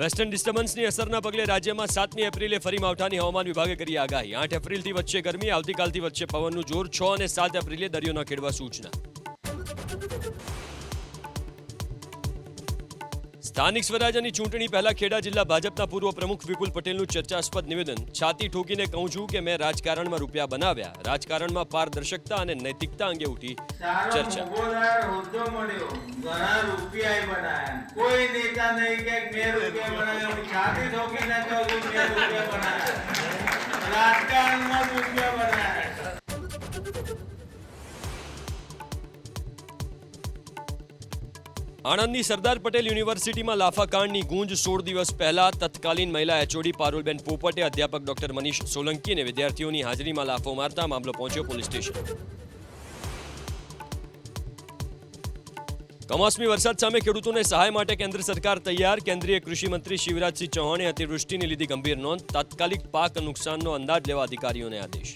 Western ડિસ્ટર્બન્સની અસરના પગલે રાજ્યમાં 7મી એપ્રિલે ફરી માવઠાની હવામાન વિભાગે કરી આગાહી। 8 એપ્રિલથી વધશે ગરમી, આવતીકાલથી વધશે પવનનું જોર। 6 અને 7 એપ્રિલે દરિયો ન ખેડવા સૂચના। સ્થાનિક સ્વરાજ્યની ચૂંટણી પહેલા ખેડા જિલ્લા ભાજપના પૂર્વ પ્રમુખ વિપુલ પટેલનું ચર્ચાસ્પદ નિવેદન। છાતી ઠોકીને કહું છું કે મેં રાજકારણમાં રૂપિયા બનાવ્યા। રાજકારણમાં પારદર્શકતા અને નૈતિકતા અંગે ઉઠી ચર્ચા। कोई नेता नहीं के मैं रुपया बनाया हूं, छाती ठोकी ना तो रुपया बनाया, राजकारण में रुपया बनाया। આણંદની સરદાર પટેલ યુનિવર્સિટીમાં લાફાકાંડની ગૂંજ। 16 દિવસ પહેલા તત્કાલીન મહિલા એચઓડી પારુલબેન પોપટે અધ્યાપક ડોક્ટર મનીષ સોલંકી અને વિદ્યાર્થીઓની હાજરીમાં લાફો મારતા મામલો પહોંચ્યો પોલીસ સ્ટેશન। કમોસમી વરસાદ સામે ખેડૂતોને સહાય માટે કેન્દ્ર સરકાર તૈયાર। કેન્દ્રીય કૃષિ મંત્રી શિવરાજસિંહ ચૌહાણે અતિવૃષ્ટિની લીધી ગંભીર નોંધ। તાત્કાલિક પાક નુકસાનનો અંદાજ લેવા અધિકારીઓને આદેશ।